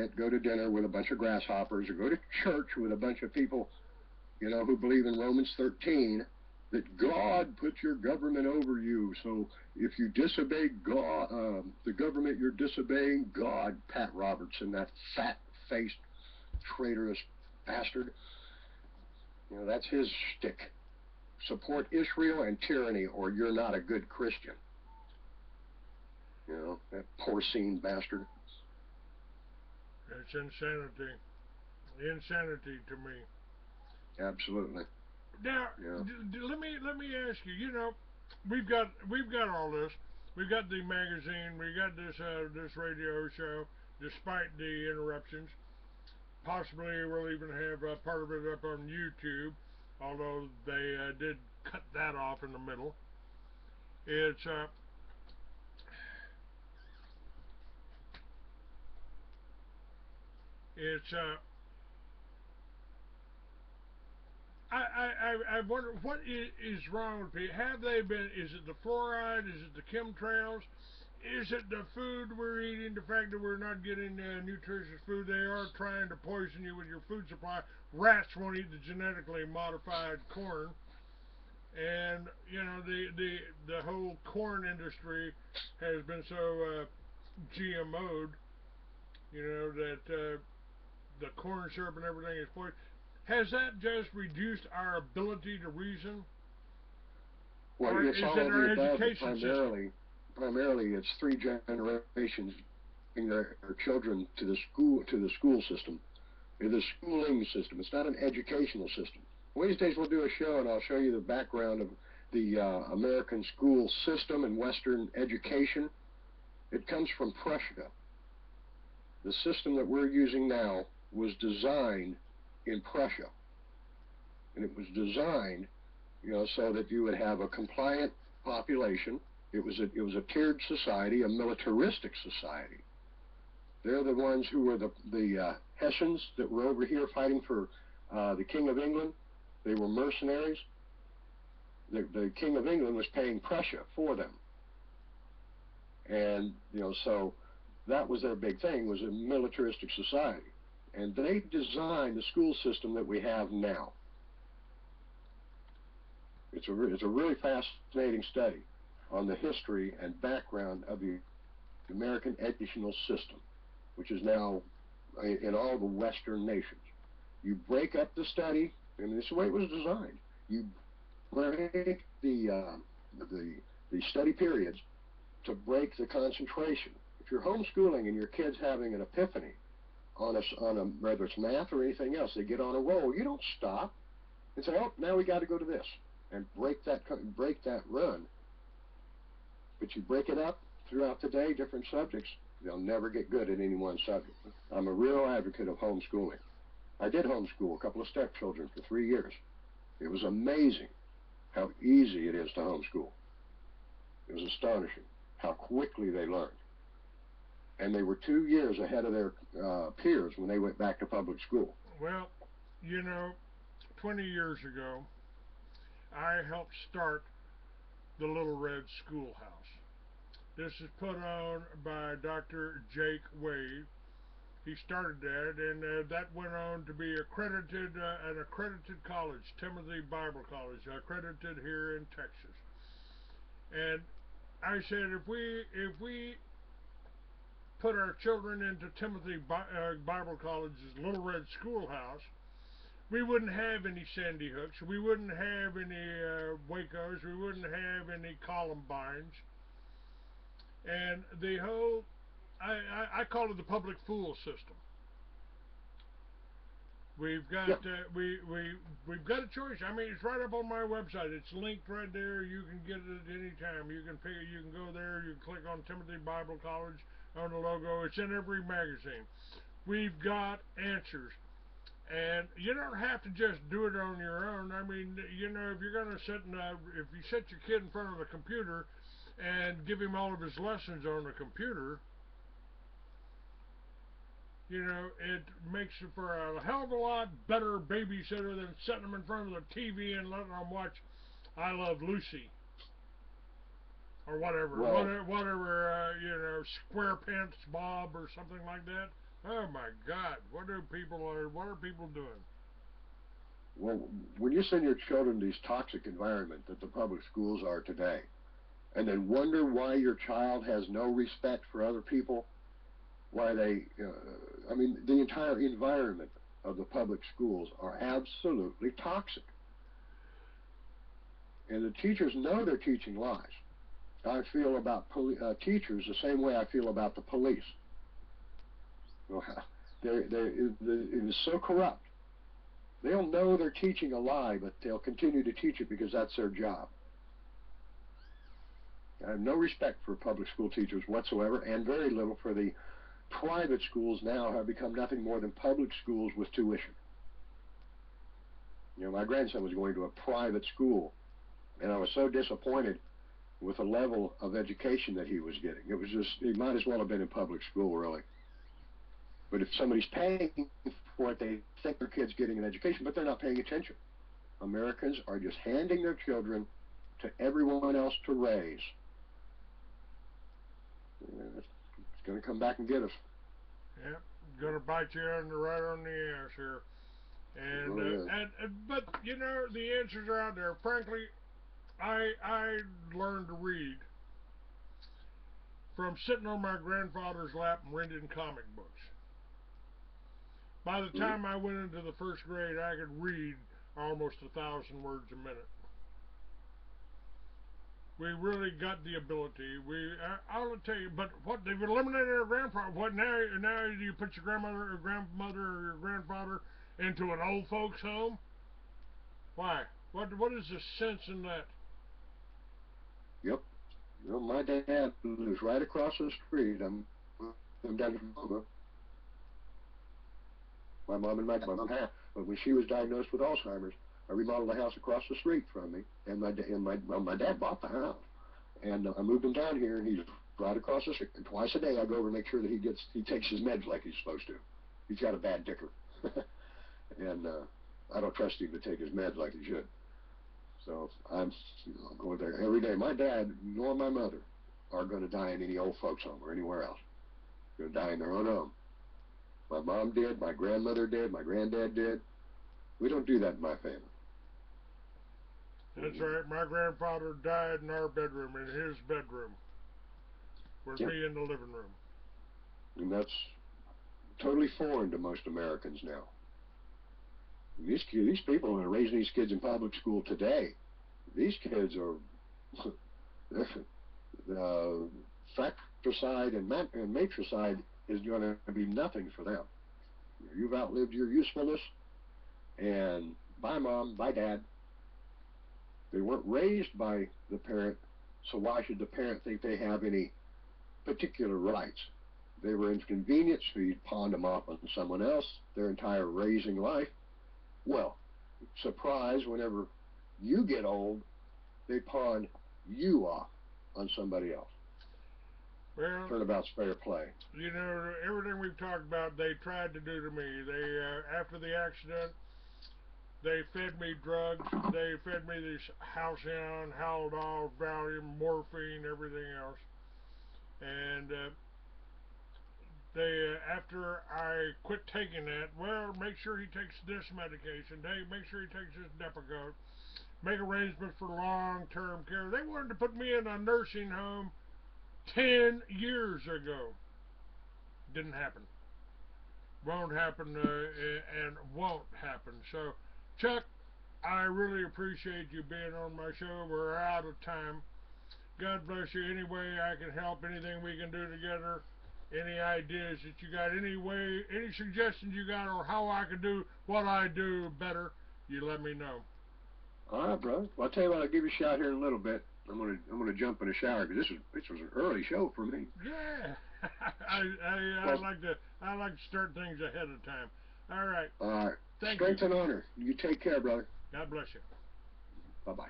go to dinner with a bunch of grasshoppers, or go to church with a bunch of people, who believe in Romans 13, that God put your government over you. So if you disobey God, the government, you're disobeying God. Pat Robertson, that fat-faced, traitorous bastard. That's his shtick. Support Israel and tyranny, or you're not a good Christian. That porcine bastard. It's insanity. Insanity to me. Absolutely. Now, Yeah. let me ask you. We've got all this. We've got the magazine. We got this radio show. Despite the interruptions, possibly we'll even have part of it up on YouTube. Although they did cut that off in the middle. It's it's I wonder what is wrong with people. Have they been? Is it the fluoride? Is it the chemtrails? Is it the food we're eating? The fact that we're not getting nutritious food? They are trying to poison you with your food supply. Rats won't eat the genetically modified corn, and the whole corn industry has been so GMO'd. That the corn syrup and everything is poison. Has that just reduced our ability to reason, Well, or it's is all it of our the above, but education system? primarily it's three generations bringing their children to the school system, the schooling system. It's not an educational system. One of these days we'll do a show and I'll show you the background of the American school system and Western education. It comes from Prussia. The system that we're using now was designed in Prussia, and it was designed, so that you would have a compliant population. It was a tiered society, a militaristic society. They're the ones who were the Hessians that were over here fighting for the King of England. They were mercenaries. The King of England was paying Prussia for them, and so that was their big thing, was a militaristic society, and they designed the school system that we have now. It's a really fascinating study on the history and background of the American educational system, which is now in all the Western nations. You break up the study, and this is the way it was designed. You break the study periods to break the concentration. If you're homeschooling and your kid's having an epiphany on a whether it's math or anything else, they get on a roll. You don't stop and say, "Oh, now we got to go to this," and break that run. But you break it up throughout the day, different subjects. They'll never get good at any one subject. I'm a real advocate of homeschooling. I did homeschool a couple of stepchildren for 3 years. It was amazing how easy it is to homeschool. It was astonishing how quickly they learned. And they were 2 years ahead of their peers when they went back to public school. Well, you know, 20 years ago, I helped start the Little Red Schoolhouse. This is put on by Dr. Jake Wade. He started that, and that went on to be an accredited college, Timothy Bible College, accredited here in Texas. And I said, if we put our children into Timothy Bible College's Little Red Schoolhouse, we wouldn't have any Sandy Hooks, we wouldn't have any Wacos, we wouldn't have any Columbines, and the whole I call it the public fool system. We've got Yeah. we've got a choice. I mean, it's right up on my website. It's linked right there. You can get it at any time. You can pick it. You can go there. You can click on Timothy Bible College on the logo. It's in every magazine. We've got answers, and you don't have to just do it on your own. I mean, if you're going to if you set your kid in front of a computer and give him all of his lessons on the computer, it makes it for a hell of a lot better babysitter than setting them in front of the TV and letting them watch I Love Lucy or whatever, Well, whatever, SquarePants Bob or something like that. Oh my God, what are people doing? Well, when you send your children to these toxic environment that the public schools are today, and then wonder why your child has no respect for other people, why I mean, the entire environment of the public schools are absolutely toxic. And the teachers know they're teaching lies. I feel about teachers the same way I feel about the police. Well, it is so corrupt. They'll know they're teaching a lie, but they'll continue to teach it because that's their job. I have no respect for public school teachers whatsoever, and very little for the private schools now have become nothing more than public schools with tuition. You know, my grandson was going to a private school, and I was so disappointed with the level of education that he was getting. It was just, he might as well have been in public school, really. But if somebody's paying for it, they think their kid's getting an education, but they're not paying attention. Americans are just handing their children to everyone else to raise. It's going to come back and get us. Yep, gonna bite you right on the ass here. And, Really is. but you know, the answers are out there. Frankly, I learned to read from sitting on my grandfather's lap and reading comic books. By the Mm-hmm. time I went into the first grade, I could read almost 1,000 words a minute. We really got the ability. I'll tell you, but what they've eliminated our grandfather. What now? Now you put your grandmother or grandmother or your grandfather into an old folks home? Why? What is the sense in that? Yep. Well, my dad lives right across the street. I'm down in Florida. My mom and my mom have. But when she was diagnosed with Alzheimer's, I remodeled the house across the street from me, and my dad bought the house, and I moved him down here, and he's right across the street. And twice a day, I go over and make sure that he takes his meds like he's supposed to. He's got a bad dicker, and I don't trust him to take his meds like he should. So I'm going there every day. My dad nor my mother are going to die in any old folks home or anywhere else. They're going to die in their own home. My mom did, my grandmother did, my granddad did. We don't do that in my family. That's right. My grandfather died in our bedroom, in his bedroom, with Yep. me in the living room. And that's totally foreign to most Americans now. These people who are raising these kids in public school today, these kids are fratricide and matricide is going to be nothing for them. You've outlived your usefulness, and bye mom, bye dad. They weren't raised by the parent, so why should the parent think they have any particular rights? They were inconvenienced, so you pawned them off on someone else their entire raising life. Well, surprise, whenever you get old, they pawn you off on somebody else. Well, Turnabout's fair play. you know, everything we've talked about, they tried to do to me. They, after the accident, they fed me drugs. They fed me this Halcyon, Haldol, Valium, morphine, everything else. And after I quit taking that, well, make sure he takes this medication. Make sure he takes this Depakote. Make arrangements for long-term care. They wanted to put me in a nursing home 10 years ago. Didn't happen. Won't happen, and won't happen. So, Chuck, I really appreciate you being on my show. We're out of time. God bless you. Any way I can help, anything we can do together, any ideas that you got, any suggestions you got, or how I can do what I do better, you let me know. All right, brother. Well, I'll tell you what. I'll give you a shout here in a little bit. I'm gonna jump in the shower because this was an early show for me. Yeah, Well, I like to start things ahead of time. All right. all right. Thank you. Strength and honor. You take care, brother. God bless you. Bye bye.